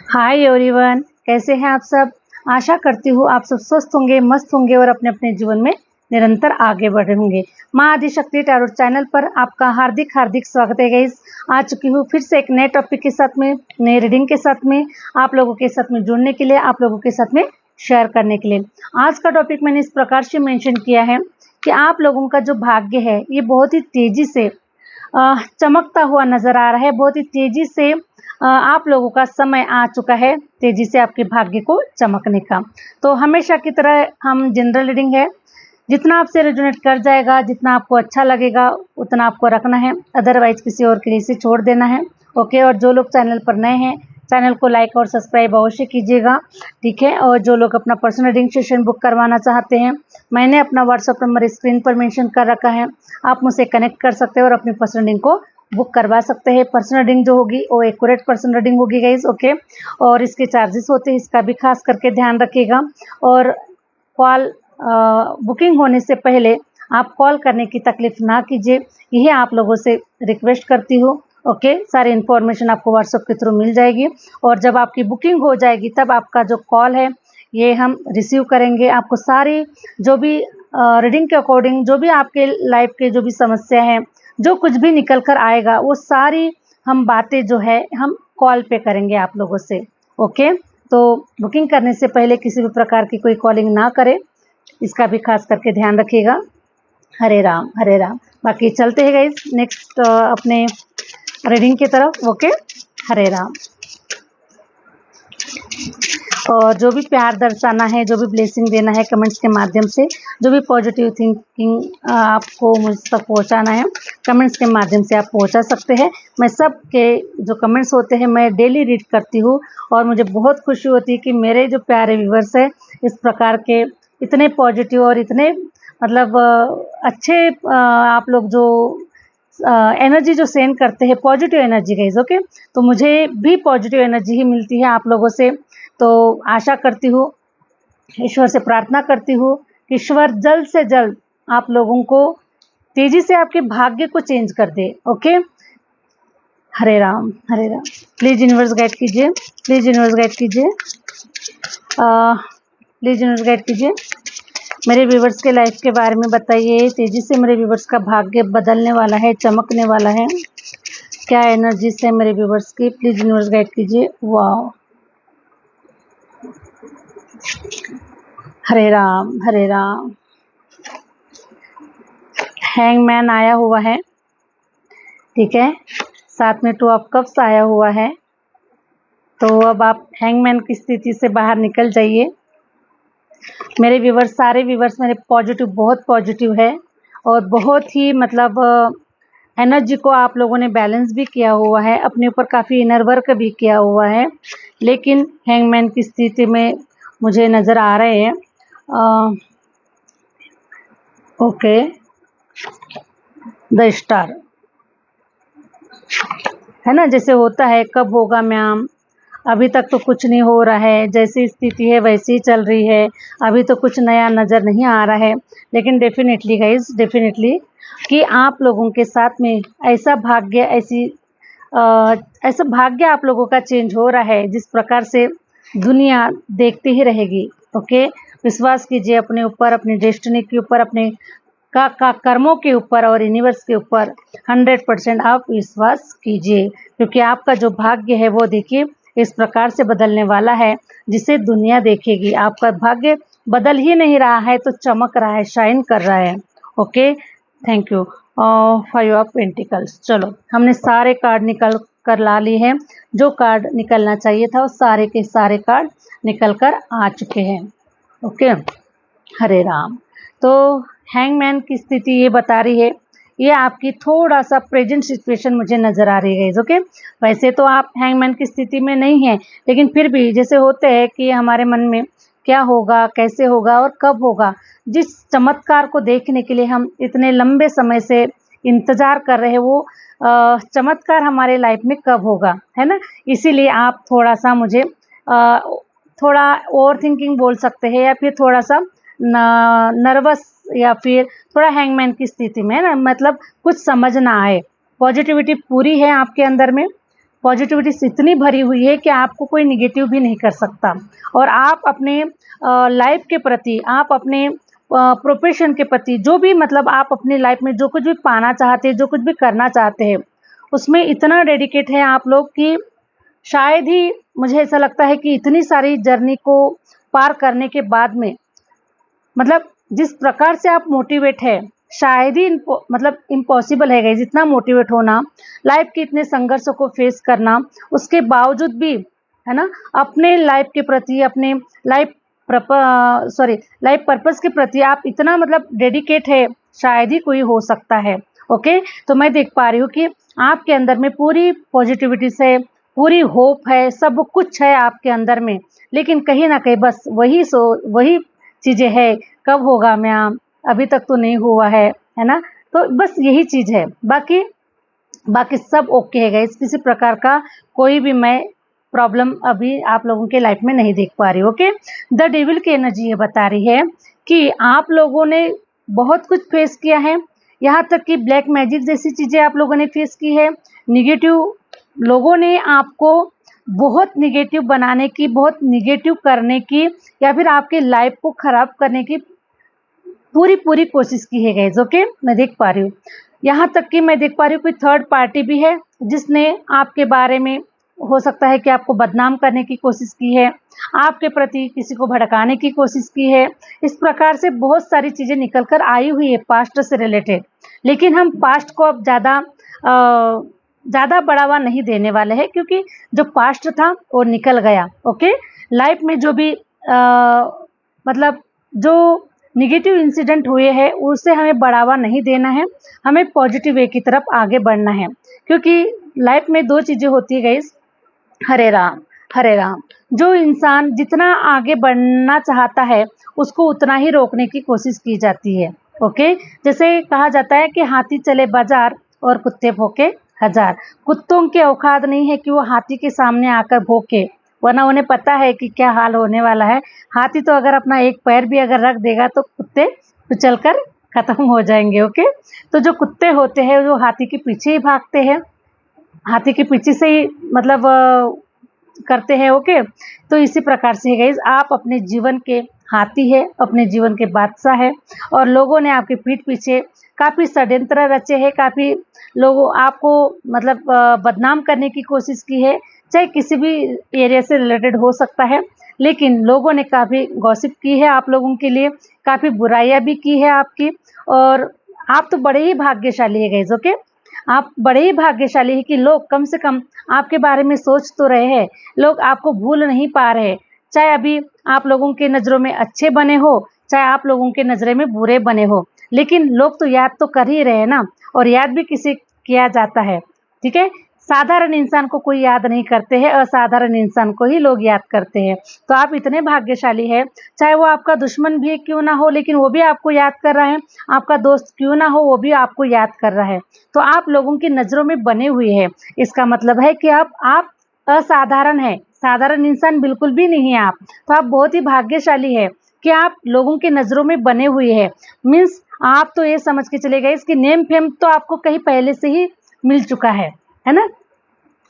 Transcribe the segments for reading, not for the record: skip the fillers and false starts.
Hi everyone, कैसे हैं आप सब। आशा करती हूँ आप सब स्वस्थ होंगे, मस्त होंगे और अपने अपने जीवन में निरंतर आगे बढ़े होंगे। माँ आदिशक्ति टैरोट चैनल पर आपका हार्दिक हार्दिक स्वागत है गाइस। आ चुकी हूँ फिर से एक नए टॉपिक के साथ में, नए रीडिंग के साथ में, आप लोगों के साथ में जुड़ने के लिए, आप लोगों के साथ में शेयर करने के लिए। आज का टॉपिक मैंने इस प्रकार से मेंशन किया है कि आप लोगों का जो भाग्य है ये बहुत ही तेजी से चमकता हुआ नजर आ रहा है। बहुत ही तेजी से आप लोगों का समय आ चुका है तेजी से आपके भाग्य को चमकने का। तो हमेशा की तरह हम जनरल रीडिंग है, जितना आपसे रेजोनेट कर जाएगा, जितना आपको अच्छा लगेगा उतना आपको रखना है, अदरवाइज किसी और के लिए इसे छोड़ देना है। ओके। और जो लोग चैनल पर नए हैं चैनल को लाइक और सब्सक्राइब अवश्य कीजिएगा, ठीक है। और जो लोग अपना पर्सनल रीडिंग सेशन बुक करवाना चाहते हैं, मैंने अपना व्हाट्सएप नंबर स्क्रीन पर मेंशन कर रखा है, आप मुझसे कनेक्ट कर सकते हैं और अपनी पर्सनल रीडिंग को बुक करवा सकते हैं। पर्सनल रीडिंग जो होगी वो एक्यूरेट पर्सनल रीडिंग होगी गाइज, ओके। और इसके चार्जेस होते हैं, इसका भी खास करके ध्यान रखिएगा। और कॉल बुकिंग होने से पहले आप कॉल करने की तकलीफ ना कीजिए, यही आप लोगों से रिक्वेस्ट करती हूँ, ओके। सारी इन्फॉर्मेशन आपको व्हाट्सएप के थ्रू मिल जाएगी और जब आपकी बुकिंग हो जाएगी तब आपका जो कॉल है ये हम रिसीव करेंगे। आपको सारी जो भी रीडिंग के अकॉर्डिंग जो भी आपके लाइफ के जो भी समस्या है, जो कुछ भी निकल कर आएगा वो सारी हम बातें जो है हम कॉल पे करेंगे आप लोगों से, ओके। तो बुकिंग करने से पहले किसी भी प्रकार की कोई कॉलिंग ना करें, इसका भी खास करके ध्यान रखिएगा। हरे राम हरे राम। बाकी चलते हैं गाइस नेक्स्ट अपने रीडिंग की तरफ, ओके। हरे राम। और जो भी प्यार दर्शाना है, जो भी ब्लेसिंग देना है कमेंट्स के माध्यम से, जो भी पॉजिटिव थिंकिंग आपको मुझ तक पहुंचाना है कमेंट्स के माध्यम से आप पहुंचा सकते हैं। मैं सब के जो कमेंट्स होते हैं मैं डेली रीड करती हूँ और मुझे बहुत खुशी होती है कि मेरे जो प्यारे व्यूवर्स हैं इस प्रकार के इतने पॉजिटिव और इतने मतलब अच्छे आप लोग जो एनर्जी जो सेंड करते हैं, पॉजिटिव एनर्जी गाइस, ओके। तो मुझे भी पॉजिटिव एनर्जी ही मिलती है आप लोगों से। तो आशा करती हूँ, ईश्वर से प्रार्थना करती हूँ कि ईश्वर जल्द से जल्द आप लोगों को तेजी से आपके भाग्य को चेंज कर दे, okay. Hare Ram Hare Ram. Please universe guide कीजिए, प्लीज यूनिवर्स गाइड कीजिए, प्लीज यूनिवर्स गाइड कीजिए। मेरे व्यूवर्स के लाइफ के बारे में बताइए, तेजी से मेरे व्यूवर्स का भाग्य बदलने वाला है, चमकने वाला है, क्या एनर्जी है मेरे व्यूवर्स की, प्लीज यूनिवर्स गाइड कीजिए। वाह, हरे राम हरे राम। हैंगमैन आया हुआ है, ठीक है, साथ में 2 ऑफ कप्स आया हुआ है। तो अब आप हैंगमैन की स्थिति से बाहर निकल जाइए। मेरे व्यूवर्स, सारे व्यूवर्स मेरे पॉजिटिव, बहुत पॉजिटिव है और बहुत ही मतलब एनर्जी को आप लोगों ने बैलेंस भी किया हुआ है, अपने ऊपर काफ़ी इनर वर्क भी किया हुआ है। लेकिन हैंगमैन की स्थिति में मुझे नज़र आ रहे हैं, ओके, द स्टार है ना, जैसे होता है कब होगा मैम, अभी तक तो कुछ नहीं हो रहा है, जैसी स्थिति है वैसी ही चल रही है, अभी तो कुछ नया नज़र नहीं आ रहा है। लेकिन डेफिनेटली गाइज, डेफिनेटली कि आप लोगों के साथ में ऐसा भाग्य, ऐसा भाग्य आप लोगों का चेंज हो रहा है जिस प्रकार से दुनिया देखती ही रहेगी, ओके। विश्वास कीजिए अपने ऊपर, अपनी डेस्टिनी के ऊपर, अपने का कर्मों के ऊपर और यूनिवर्स के ऊपर 100% आप विश्वास कीजिए, क्योंकि आपका जो भाग्य है वो देखिए इस प्रकार से बदलने वाला है जिसे दुनिया देखेगी। आपका भाग्य बदल ही नहीं रहा है तो चमक रहा है, शाइन कर रहा है, okay. Thank you. 5 of pentacles. चलो, हमने सारे कार्ड निकल कर ला लिए हैं, जो कार्ड निकलना चाहिए था वो सारे के सारे कार्ड निकल कर आ चुके हैं, ओके। हरे राम। तो हैंगमैन की स्थिति ये बता रही है, ये आपकी थोड़ा सा प्रेजेंट सिचुएशन मुझे नज़र आ रही है, ओके। वैसे तो आप हैंगमैन की स्थिति में नहीं हैं, लेकिन फिर भी जैसे होते हैं कि हमारे मन में क्या होगा, कैसे होगा और कब होगा, जिस चमत्कार को देखने के लिए हम इतने लंबे समय से इंतज़ार कर रहे हैं वो चमत्कार हमारे लाइफ में कब होगा, है ना। इसीलिए आप थोड़ा सा मुझे थोड़ा ओवर थिंकिंग बोल सकते हैं, या फिर थोड़ा सा नर्वस, या फिर थोड़ा हैंगमैन की स्थिति में, है ना, मतलब कुछ समझ ना आए। पॉजिटिविटी पूरी है आपके अंदर में, पॉजिटिविटी इतनी भरी हुई है कि आपको कोई निगेटिव भी नहीं कर सकता। और आप अपने लाइफ के प्रति, आप अपने प्रोफेशन के प्रति, जो भी मतलब आप अपनी लाइफ में जो कुछ भी पाना चाहते हैं, जो कुछ भी करना चाहते हैं, उसमें इतना डेडिकेट है आप लोग कि शायद ही मुझे ऐसा लगता है कि इतनी सारी जर्नी को पार करने के बाद में मतलब जिस प्रकार से आप मोटिवेट है, शायद ही मतलब इम्पॉसिबल है गाइस इतना मोटिवेट होना, लाइफ के इतने संघर्षों को फेस करना, उसके बावजूद भी, है ना, अपने लाइफ के प्रति, अपने लाइफ लाइफ पर्पस के प्रति आप इतना मतलब डेडिकेट है, शायद ही कोई हो सकता है। ओके, तो मैं देख पा रही हूँ कि आपके अंदर में पूरी पॉजिटिविटी से, पूरी होप है, सब कुछ है आपके अंदर में, लेकिन कहीं ना कहीं बस वही चीज़ें है, कब होगा मैम, अभी तक तो नहीं हुआ है ना। तो बस यही चीज़ है, बाकी बाकी सब ओके है गाइस, किसी प्रकार का कोई भी मैं प्रॉब्लम अभी आप लोगों के लाइफ में नहीं देख पा रही। ओके, द डेविल की एनर्जी ये बता रही है कि आप लोगों ने बहुत कुछ फेस किया है, यहाँ तक कि ब्लैक मैजिक जैसी चीज़ें आप लोगों ने फेस की है, निगेटिव लोगों ने आपको बहुत निगेटिव बनाने की, बहुत निगेटिव करने की, या फिर आपकी लाइफ को ख़राब करने की पूरी कोशिश की है गाइस। ओके, मैं देख पा रही हूँ, यहाँ तक कि मैं देख पा रही हूँ कोई थर्ड पार्टी भी है जिसने आपके बारे में, हो सकता है कि आपको बदनाम करने की कोशिश की है, आपके प्रति किसी को भड़काने की कोशिश की है। इस प्रकार से बहुत सारी चीज़ें निकल कर आई हुई है पास्ट से रिलेटेड, लेकिन हम पास्ट को अब ज़्यादा बढ़ावा नहीं देने वाले हैं, क्योंकि जो पास्ट था वो निकल गया। ओके, लाइफ में जो भी मतलब जो निगेटिव इंसिडेंट हुए हैं उसे हमें बढ़ावा नहीं देना है, हमें पॉजिटिव वे की तरफ आगे बढ़ना है, क्योंकि लाइफ में दो चीज़ें होती है गाइस, हरे राम हरे राम। जो इंसान जितना आगे बढ़ना चाहता है उसको उतना ही रोकने की कोशिश की जाती है। ओके, जैसे कहा जाता है कि हाथी चले बाजार और कुत्ते भौंके हजार। कुत्तों के औकात नहीं है कि वो हाथी के सामने आकर भौंके, वरना उन्हें पता है कि क्या हाल होने वाला है। हाथी तो अगर अपना एक पैर भी अगर रख देगा तो कुत्ते कुचल कर खत्म हो जाएंगे। ओके, तो जो कुत्ते होते हैं वो हाथी के पीछे ही भागते हैं, हाथी के पीछे से ही मतलब करते हैं। ओके, तो इसी प्रकार से है गाइस, आप अपने जीवन के हाथी है, अपने जीवन के बादशाह है, और लोगों ने आपके पीठ पीछे काफ़ी षड्यंत्र रचे हैं, काफ़ी लोगों आपको मतलब बदनाम करने की कोशिश की है, चाहे किसी भी एरिया से रिलेटेड हो सकता है, लेकिन लोगों ने काफ़ी गॉसिप की है आप लोगों के लिए, काफ़ी बुराइयां भी की है आपकी, और आप तो बड़े ही भाग्यशाली है गाइस। ओके, आप बड़े ही भाग्यशाली है कि लोग कम से कम आपके बारे में सोच तो रहे हैं, लोग आपको भूल नहीं पा रहे, चाहे अभी आप लोगों के नज़रों में अच्छे बने हो, चाहे आप लोगों के नज़रे में बुरे बने हो, लेकिन लोग तो याद तो कर ही रहे हैं ना, और याद भी किसे किया जाता है, ठीक है। साधारण इंसान को कोई याद नहीं करते हैं, असाधारण इंसान को ही लोग याद करते हैं। तो आप इतने भाग्यशाली है, चाहे वो आपका दुश्मन भी क्यों ना हो, लेकिन वो भी आपको याद कर रहा है, आपका दोस्त क्यों ना हो वो भी आपको याद कर रहा है, तो आप लोगों की नज़रों में बने हुए हैं। इसका मतलब है कि आप असाधारण है, साधारण इंसान बिल्कुल भी नहीं है आप, तो आप बहुत ही भाग्यशाली है कि आप लोगों की नज़रों में बने हुए हैं। मीन्स आप तो ये समझ के चले गए इसकी नेम फेम तो आपको कहीं पहले से ही मिल चुका है ना।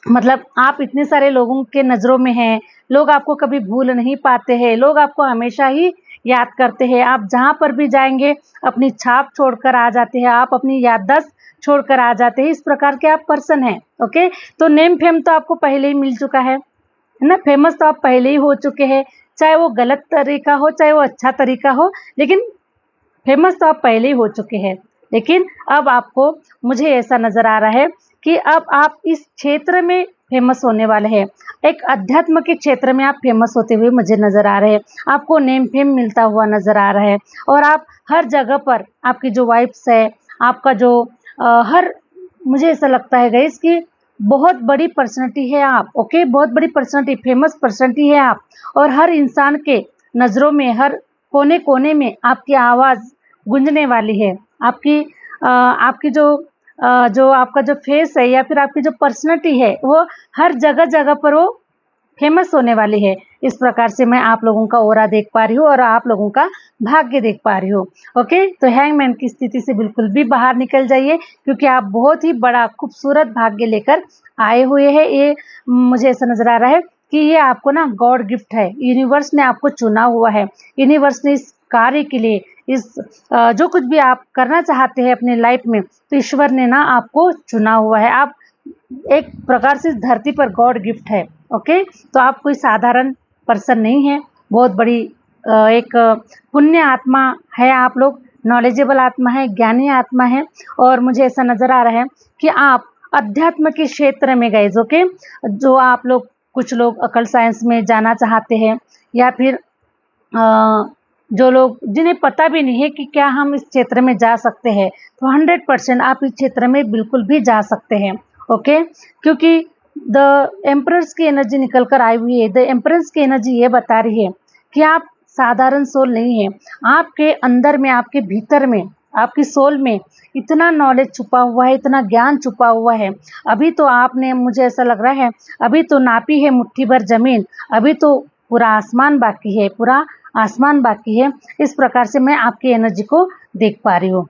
मतलब आप इतने सारे लोगों के नज़रों में हैं, लोग आपको कभी भूल नहीं पाते हैं, लोग आपको हमेशा ही याद करते हैं, आप जहाँ पर भी जाएंगे अपनी छाप छोड़कर आ जाते हैं, आप अपनी याददाश्त छोड़कर आ जाते हैं, इस प्रकार के आप पर्सन हैं। ओके, तो नेम फेम तो आपको पहले ही मिल चुका है ना, फेमस तो आप पहले ही हो चुके हैं, चाहे वो गलत तरीका हो चाहे वो अच्छा तरीका हो, लेकिन फेमस तो आप पहले ही हो चुके हैं। लेकिन अब आपको, मुझे ऐसा नज़र आ रहा है कि अब आप इस क्षेत्र में फेमस होने वाले हैं, एक अध्यात्म के क्षेत्र में आप फेमस होते हुए मुझे नज़र आ रहे हैं, आपको नेम फेम मिलता हुआ नज़र आ रहा है, और आप हर जगह पर आपकी जो वाइब्स है, आपका जो हर, मुझे ऐसा लगता है गाइस कि बहुत बड़ी पर्सनालिटी है आप। ओके, बहुत बड़ी पर्सनालिटी, फेमस पर्सनालिटी है आप, और हर इंसान के नज़रों में, हर कोने कोने में आपकी आवाज़ गूंजने वाली है, आपकी जो आपका जो फेस है या फिर आपकी जो पर्सनालिटी है वो हर जगह जगह पर वो फेमस होने वाली है। इस प्रकार से मैं आप लोगों का ऑरा देख पा रही हूँ और आप लोगों का भाग्य देख पा रही हूँ। ओके, तो हैंगमैन की स्थिति से बिल्कुल भी बाहर निकल जाइए, क्योंकि आप बहुत ही बड़ा खूबसूरत भाग्य लेकर आए हुए हैं। ये मुझे ऐसा नजर आ रहा है कि ये आपको ना गॉड गिफ्ट है, यूनिवर्स ने आपको चुना हुआ है। यूनिवर्स ने इस कार्य के लिए, इस जो कुछ भी आप करना चाहते हैं अपने लाइफ में, तो ईश्वर ने ना आपको चुना हुआ है। आप एक प्रकार से इस धरती पर गॉड गिफ्ट है। ओके, तो आप कोई साधारण पर्सन नहीं है, बहुत बड़ी एक पुण्य आत्मा है आप लोग, नॉलेजेबल आत्मा है, ज्ञानी आत्मा है। और मुझे ऐसा नजर आ रहा है कि आप अध्यात्म के क्षेत्र में गए। ओके, जो आप लोग, कुछ लोग अकल साइंस में जाना चाहते हैं, या फिर जो लोग जिन्हें पता भी नहीं है कि क्या हम इस क्षेत्र में जा सकते हैं, तो 100% आप इस क्षेत्र में बिल्कुल भी जा सकते हैं। ओके, क्योंकि द एम्परर्स की एनर्जी निकल कर आई हुई है। द एम्परर्स की एनर्जी ये बता रही है कि आप साधारण सोल नहीं है। आपके अंदर में, आपके भीतर में, आपकी सोल में इतना नॉलेज छुपा हुआ है, इतना ज्ञान छुपा हुआ है। अभी तो आपने, मुझे ऐसा लग रहा है, अभी तो नापी है मुट्ठी भर जमीन, अभी तो पूरा आसमान बाकी है, पूरा आसमान बाकी है। इस प्रकार से मैं आपकी एनर्जी को देख पा रही हूँ।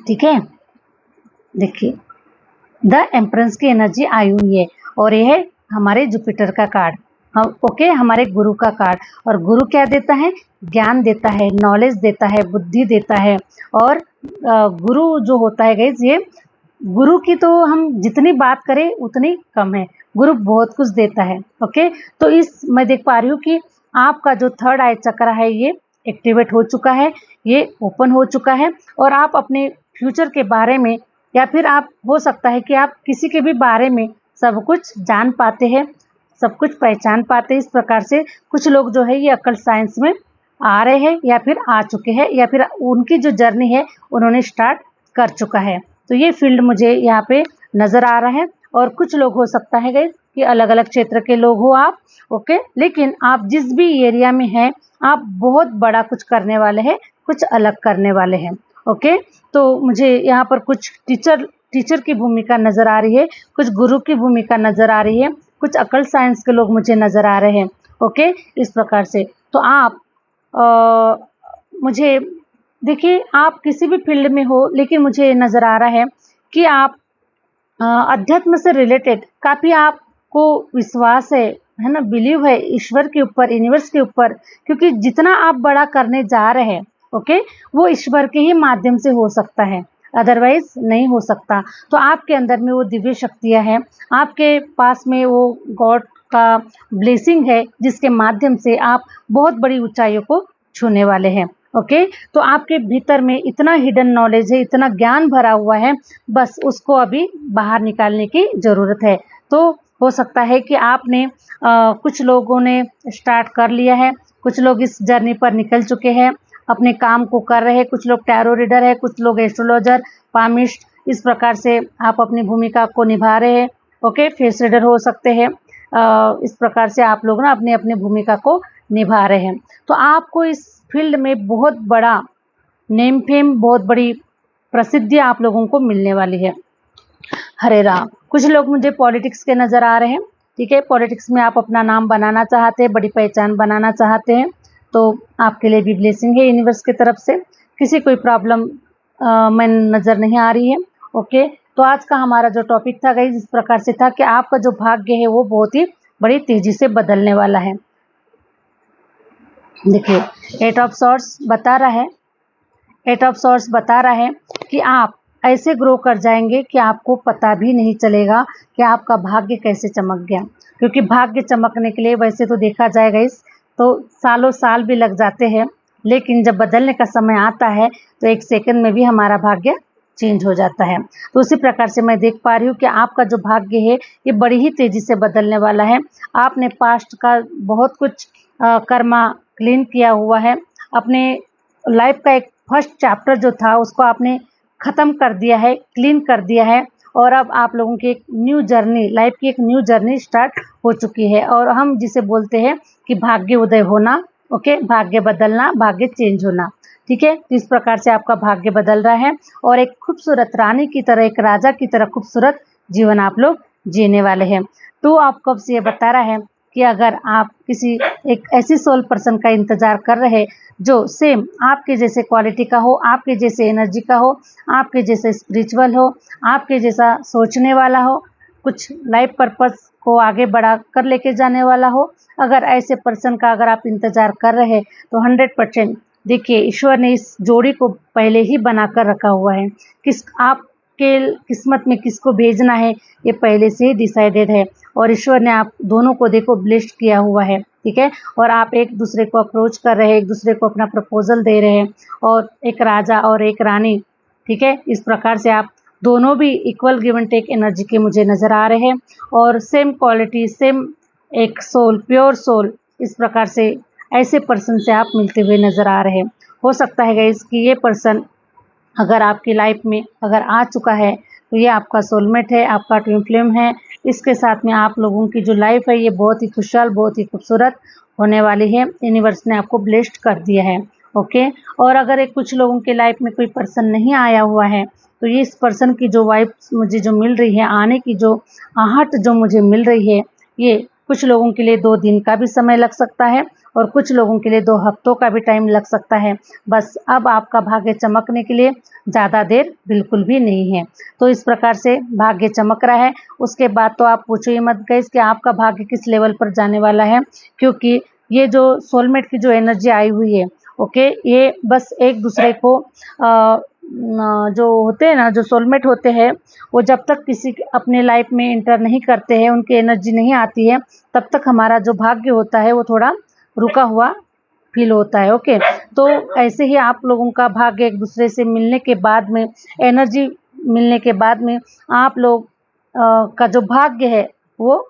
ठीक है, देखिए द एम्परेंस की एनर्जी आई हुई है, और ये है हमारे जुपिटर का कार्ड। हम ओके, हमारे गुरु का कार्ड। और गुरु क्या देता है? ज्ञान देता है, नॉलेज देता है, बुद्धि देता है। और गुरु जो होता है गाइस, ये गुरु की तो हम जितनी बात करें उतनी कम है। गुरु बहुत कुछ देता है। ओके, तो इस मैं देख पा रही हूँ कि आपका जो थर्ड आई चक्र है ये एक्टिवेट हो चुका है, ये ओपन हो चुका है। और आप अपने फ्यूचर के बारे में, या फिर आप, हो सकता है कि आप किसी के भी बारे में सब कुछ जान पाते हैं, सब कुछ पहचान पाते हैं। इस प्रकार से कुछ लोग जो है ये अकल साइंस में आ रहे हैं, या फिर आ चुके हैं, या फिर उनकी जो जर्नी है उन्होंने स्टार्ट कर चुका है। तो ये फील्ड मुझे यहाँ पे नज़र आ रहा है। और कुछ लोग हो सकता है गाइस कि अलग अलग क्षेत्र के लोग हो आप। ओके, लेकिन आप जिस भी एरिया में हैं, आप बहुत बड़ा कुछ करने वाले हैं, कुछ अलग करने वाले हैं। ओके, तो मुझे यहाँ पर कुछ टीचर की भूमिका नज़र आ रही है, कुछ गुरु की भूमिका नज़र आ रही है, कुछ अकल साइंस के लोग मुझे नज़र आ रहे हैं। ओके, इस प्रकार से तो आप मुझे देखिए, आप किसी भी फील्ड में हो, लेकिन मुझे नज़र आ रहा है कि आप अध्यात्म से रिलेटेड काफ़ी आपको विश्वास है ना, बिलीव है ईश्वर के ऊपर, यूनिवर्स के ऊपर। क्योंकि जितना आप बड़ा करने जा रहे हैं, ओके, वो ईश्वर के ही माध्यम से हो सकता है, अदरवाइज नहीं हो सकता। तो आपके अंदर में वो दिव्य शक्तियाँ हैं, आपके पास में वो गॉड का ब्लेसिंग है, जिसके माध्यम से आप बहुत बड़ी ऊंचाइयों को छूने वाले हैं। ओके, तो आपके भीतर में इतना हिडन नॉलेज है, इतना ज्ञान भरा हुआ है, बस उसको अभी बाहर निकालने की ज़रूरत है। तो हो सकता है कि आपने कुछ लोगों ने स्टार्ट कर लिया है, कुछ लोग इस जर्नी पर निकल चुके हैं, अपने काम को कर रहे हैं। कुछ लोग टैरो रीडर है, कुछ लोग एस्ट्रोलॉजर, पामिस्ट, इस प्रकार से आप अपनी भूमिका को निभा रहे हैं। ओके, फेस रीडर हो सकते हैं। इस प्रकार से आप लोग ना अपने अपने भूमिका को निभा रहे हैं। तो आपको इस फील्ड में बहुत बड़ा नेम फेम, बहुत बड़ी प्रसिद्धि आप लोगों को मिलने वाली है। हरे राम। कुछ लोग मुझे पॉलिटिक्स के नज़र आ रहे हैं। ठीक है, पॉलिटिक्स में आप अपना नाम बनाना चाहते हैं, बड़ी पहचान बनाना चाहते हैं, तो आपके लिए भी ब्लेसिंग है यूनिवर्स की तरफ से। किसी कोई प्रॉब्लम मैं नज़र नहीं आ रही है। ओके, तो आज का हमारा जो टॉपिक था गाइस इस प्रकार से था कि आपका जो भाग्य है वो बहुत ही बड़ी तेज़ी से बदलने वाला है। देखिए, एट ऑफ सॉर्ड्स बता रहा है, एट ऑफ सॉर्ड्स बता रहा है कि आप ऐसे ग्रो कर जाएंगे कि आपको पता भी नहीं चलेगा कि आपका भाग्य कैसे चमक गया। क्योंकि भाग्य चमकने के लिए वैसे तो देखा जाएगा इस तो सालों साल भी लग जाते हैं, लेकिन जब बदलने का समय आता है तो एक सेकंड में भी हमारा भाग्य चेंज हो जाता है। तो उसी प्रकार से मैं देख पा रही हूँ कि आपका जो भाग्य है ये बड़ी ही तेज़ी से बदलने वाला है। आपने पास्ट का बहुत कुछ कर्मा क्लीन किया हुआ है। अपने लाइफ का एक फर्स्ट चैप्टर जो था उसको आपने ख़त्म कर दिया है, क्लीन कर दिया है। और अब आप लोगों की एक न्यू जर्नी, लाइफ की एक न्यू जर्नी स्टार्ट हो चुकी है। और हम जिसे बोलते हैं कि भाग्य उदय होना, ओके, भाग्य बदलना, भाग्य चेंज होना। ठीक है, तो इस प्रकार से आपका भाग्य बदल रहा है और एक खूबसूरत रानी की तरह, एक राजा की तरह खूबसूरत जीवन आप लोग जीने वाले हैं। तो आपको अब से ये बता रहा है कि अगर आप किसी एक ऐसी सोल पर्सन का इंतज़ार कर रहे जो सेम आपके जैसे क्वालिटी का हो, आपके जैसे एनर्जी का हो, आपके जैसे स्पिरिचुअल हो, आपके जैसा सोचने वाला हो, कुछ लाइफ पर्पस को आगे बढ़ा कर लेके जाने वाला हो, अगर ऐसे पर्सन का अगर आप इंतज़ार कर रहे तो 100% देखिए ईश्वर ने इस जोड़ी को पहले ही बना कर रखा हुआ है। किस आपके किस्मत में किसको भेजना है ये पहले से ही डिसाइडेड है और ईश्वर ने आप दोनों को देखो ब्लेस्ड किया हुआ है, ठीक है। और आप एक दूसरे को अप्रोच कर रहे हैं, एक दूसरे को अपना प्रपोजल दे रहे हैं और एक राजा और एक रानी, ठीक है। इस प्रकार से आप दोनों भी equal give and take energy के मुझे नज़र आ रहे हैं और सेम क्वालिटी, सेम एक सोल, प्योर सोल, इस प्रकार से ऐसे पर्सन से आप मिलते हुए नज़र आ रहे हैं। हो सकता है गाइस कि ये पर्सन अगर आपकी लाइफ में अगर आ चुका है तो ये आपका सोलमेट है, आपका ट्विन फ्लेम है। इसके साथ में आप लोगों की जो लाइफ है ये बहुत ही खुशहाल, बहुत ही खूबसूरत होने वाली है। यूनिवर्स ने आपको ब्लेस्ड कर दिया है, ओके। और अगर एक कुछ लोगों के लाइफ में कोई पर्सन नहीं आया हुआ है तो ये इस पर्सन की जो वाइफ मुझे जो मिल रही है, आने की जो आहट जो मुझे मिल रही है, ये कुछ लोगों के लिए 2 दिन का भी समय लग सकता है और कुछ लोगों के लिए 2 हफ्तों का भी टाइम लग सकता है। बस अब आपका भाग्य चमकने के लिए ज़्यादा देर बिल्कुल भी नहीं है। तो इस प्रकार से भाग्य चमक रहा है। उसके बाद तो आप पूछो ही मत गाइस कि आपका भाग्य किस लेवल पर जाने वाला है, क्योंकि ये जो सोलमेट की जो एनर्जी आई हुई है, ओके, ये बस एक दूसरे को जो होते हैं ना, जो सोलमेट होते हैं, वो जब तक किसी अपने लाइफ में इंटर नहीं करते हैं, उनकी एनर्जी नहीं आती है, तब तक हमारा जो भाग्य होता है वो थोड़ा रुका हुआ फील होता है, ओके। तो ऐसे ही आप लोगों का भाग्य एक दूसरे से मिलने के बाद में, एनर्जी मिलने के बाद में आप लोग का जो भाग्य है वो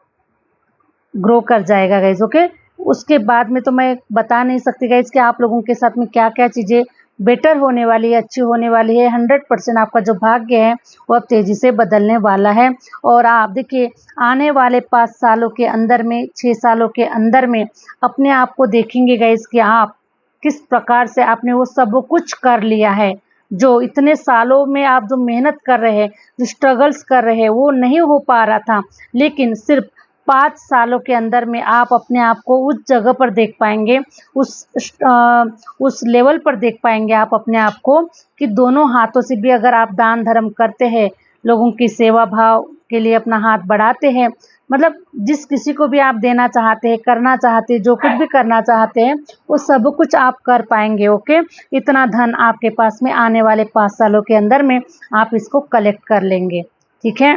ग्रो कर जाएगा गाइज, ओके। उसके बाद में तो मैं बता नहीं सकती गाइज कि आप लोगों के साथ में क्या क्या चीज़ें बेटर होने वाली है, अच्छी होने वाली है। 100% आपका जो भाग्य है वो अब तेज़ी से बदलने वाला है। और आप देखिए आने वाले 5 सालों के अंदर में, 6 सालों के अंदर में अपने आप को देखेंगे गाइज कि आप किस प्रकार से आपने वो सब कुछ कर लिया है। जो इतने सालों में आप जो मेहनत कर रहे हैं, जो स्ट्रगल्स कर रहे हैं, वो नहीं हो पा रहा था, लेकिन सिर्फ 5 सालों के अंदर में आप अपने आप को उस जगह पर देख पाएंगे, उस लेवल पर देख पाएंगे आप अपने आप को कि दोनों हाथों से भी अगर आप दान धर्म करते हैं, लोगों की सेवा भाव के लिए अपना हाथ बढ़ाते हैं, मतलब जिस किसी को भी आप देना चाहते हैं, करना चाहते हैं, जो कुछ भी करना चाहते हैं, वो सब कुछ आप कर पाएंगे, ओके। इतना धन आपके पास में आने वाले 5 सालों के अंदर में आप इसको कलेक्ट कर लेंगे, ठीक है।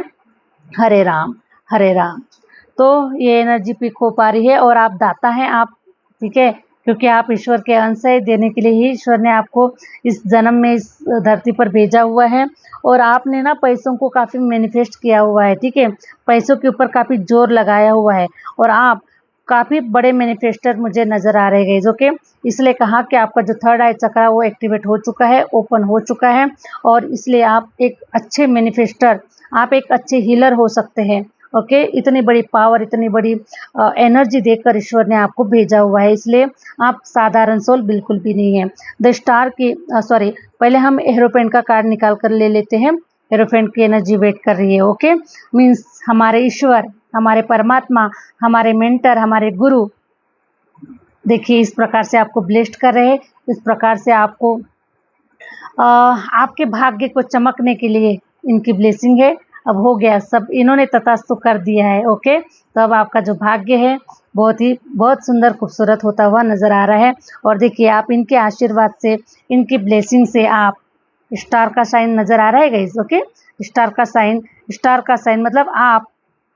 हरे राम, हरे राम। तो ये एनर्जी पिक हो पा रही है और आप दाता हैं आप, ठीक है, क्योंकि आप ईश्वर के अंश है। देने के लिए ही ईश्वर ने आपको इस जन्म में इस धरती पर भेजा हुआ है। और आपने ना पैसों को काफ़ी मैनिफेस्ट किया हुआ है, ठीक है, पैसों के ऊपर काफ़ी जोर लगाया हुआ है और आप काफ़ी बड़े मैनिफेस्टर मुझे नज़र आ रहे हैं, ओके। इसलिए कहा कि आपका जो थर्ड आई चक्र वो एक्टिवेट हो चुका है, ओपन हो चुका है और इसलिए आप एक अच्छे मैनिफेस्टर, आप एक अच्छे हीलर हो सकते हैं, ओके। इतनी बड़ी पावर, इतनी बड़ी एनर्जी देकर ईश्वर ने आपको भेजा हुआ है, इसलिए आप साधारण सोल बिल्कुल भी नहीं है। द स्टार की सॉरी, पहले हम एरोप्लेन का कार्ड निकाल कर ले लेते हैं। एरोप्लेन की एनर्जी वेट कर रही है, ओके। मीन्स हमारे ईश्वर, हमारे परमात्मा, हमारे मेंटर, हमारे गुरु देखिए इस प्रकार से आपको ब्लेस्ड कर रहे हैं। इस प्रकार से आपको आपके भाग्य को चमकने के लिए इनकी ब्लेसिंग है। अब हो गया सब, इन्होंने तथास्तु कर दिया है, ओके। तो अब आपका जो भाग्य है बहुत सुंदर खूबसूरत होता हुआ नज़र आ रहा है। और देखिए आप इनके आशीर्वाद से, इनकी ब्लेसिंग से आप स्टार का साइन नज़र आ रहा है गाइस, ओके। स्टार का साइन मतलब आप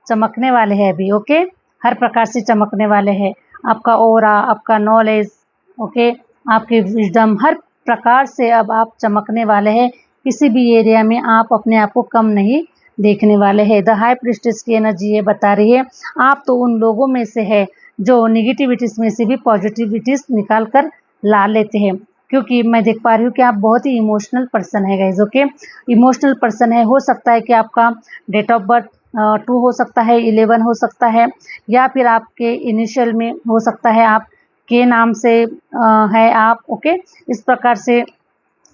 चमकने वाले हैं अभी, ओके। हर प्रकार से चमकने वाले हैं। आपका ऑरा, आपका नॉलेज, ओके, आपकी विजडम, हर प्रकार से अब आप चमकने वाले हैं। किसी भी एरिया में आप अपने आप को कम नहीं देखने वाले हैं। द हाई प्रिस्टेस की एनर्जी ये बता रही है आप तो उन लोगों में से है जो निगेटिविटीज़ में से भी पॉजिटिविटीज़ निकाल कर ला लेते हैं, क्योंकि मैं देख पा रही हूँ कि आप बहुत ही इमोशनल पर्सन है गाइज, ओके। इमोशनल पर्सन है। हो सकता है कि आपका डेट ऑफ बर्थ 2 हो सकता है, 11 हो सकता है, या फिर आपके इनिशियल में हो सकता है आप के नाम से है आप, ओके। इस प्रकार से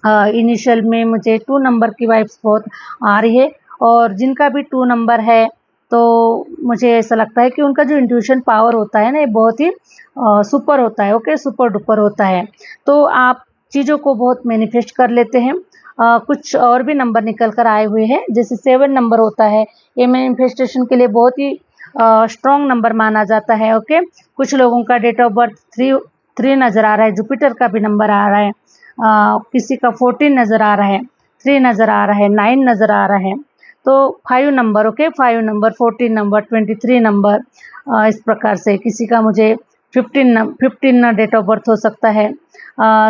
इनिशियल में मुझे 2 नंबर की वाइब्स बहुत आ रही है। और जिनका भी 2 नंबर है तो मुझे ऐसा लगता है कि उनका जो इंट्यूशन पावर होता है ना, ये बहुत ही सुपर होता है। ओके, सुपर डुपर होता है। तो आप चीज़ों को बहुत मैनिफेस्ट कर लेते हैं। कुछ और भी नंबर निकल कर आए हुए हैं, जैसे 7 नंबर होता है, ये मैनिफेस्टेशन के लिए बहुत ही स्ट्रॉन्ग नंबर माना जाता है। ओके, कुछ लोगों का डेट ऑफ बर्थ 3 नज़र आ रहा है, जुपिटर का भी नंबर आ रहा है, किसी का 14 नज़र आ रहा है, 3 नज़र आ रहा है, 9 नज़र आ रहा है। तो 5 number, okay, 5 number, 14 number, 23 number, इस प्रकार से किसी का मुझे 15 डेट ऑफ बर्थ हो सकता है,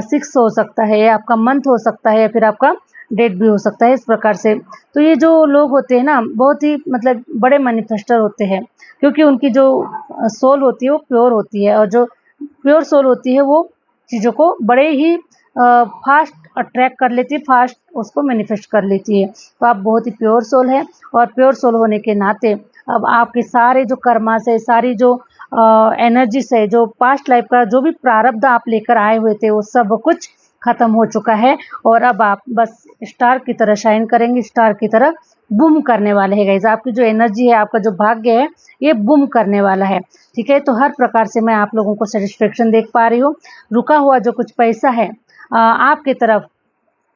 6 हो सकता है, या आपका मंथ हो सकता है, या फिर आपका डेट भी हो सकता है, इस प्रकार से। तो ये जो लोग होते हैं ना, बहुत ही मतलब बड़े मैनिफेस्टर होते हैं, क्योंकि उनकी जो सोल होती है वो प्योर होती है, और जो प्योर सोल होती है वो चीज़ों को बड़े ही फास्ट अट्रैक्ट कर लेती है, फास्ट उसको मैनिफेस्ट कर लेती है। तो आप बहुत ही प्योर सोल है, और प्योर सोल होने के नाते अब आपके सारे जो कर्मा से, सारी जो एनर्जी से, जो पास्ट लाइफ का जो भी प्रारब्ध आप लेकर आए हुए थे, वो सब कुछ खत्म हो चुका है, और अब आप बस स्टार की तरह शाइन करेंगे, स्टार की तरह बूम करने वाले हैं गाइस। आपकी जो एनर्जी है, आपका जो भाग्य है, ये बूम करने वाला है। ठीक है, तो हर प्रकार से मैं आप लोगों को सेटिस्फेक्शन देख पा रही हूँ। रुका हुआ जो कुछ पैसा है आपकी तरफ,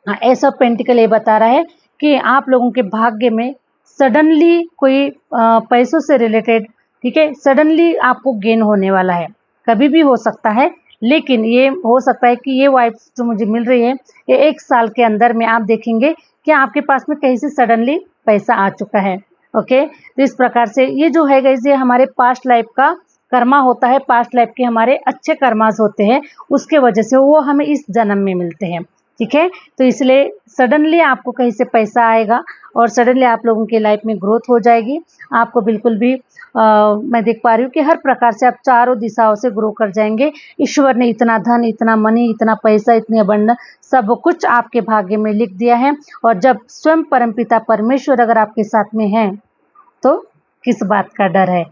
ऐसा पेंटिकल ये बता रहा है कि आप लोगों के भाग्य में सडनली कोई पैसों से रिलेटेड, ठीक है, सडनली आपको गेन होने वाला है। कभी भी हो सकता है, लेकिन ये हो सकता है कि ये वाइब्स जो मुझे मिल रही है, ये 1 साल के अंदर में आप देखेंगे कि आपके पास में कहीं से सडनली पैसा आ चुका है। ओके, तो इस प्रकार से ये जो है गाइस, ये हमारे पास्ट लाइफ का कर्मा होता है, पास्ट लाइफ के हमारे अच्छे कर्मास होते हैं, उसके वजह से वो हमें इस जन्म में मिलते हैं। ठीक है, तो इसलिए सडनली आपको कहीं से पैसा आएगा, और सडनली आप लोगों की लाइफ में ग्रोथ हो जाएगी। आपको बिल्कुल भी मैं देख पा रही हूँ कि हर प्रकार से आप चारों दिशाओं से ग्रो कर जाएंगे। ईश्वर ने इतना धन, इतना मनी, इतना पैसा, इतनी अबंडन सब कुछ आपके भाग्य में लिख दिया है। और जब स्वयं परमपिता परमेश्वर अगर आपके साथ में है, तो किस बात का डर है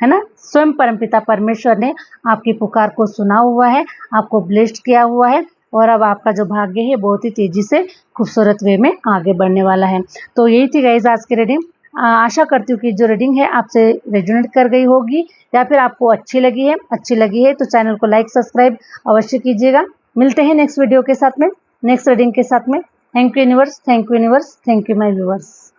ना। स्वयं परमपिता परमेश्वर ने आपकी पुकार को सुना हुआ है, आपको ब्लेस्ड किया हुआ है, और अब आपका जो भाग्य है बहुत ही तेजी से खूबसूरत वे में आगे बढ़ने वाला है। तो यही थी गाइस आज की रीडिंग। आशा करती हूँ कि जो रीडिंग है आपसे रेजोनेट कर गई होगी, या फिर आपको अच्छी लगी है तो चैनल को लाइक सब्सक्राइब अवश्य कीजिएगा। मिलते हैं नेक्स्ट वीडियो के साथ में, नेक्स्ट रीडिंग के साथ में। Thank you universe, thank you universe, thank you my viewers.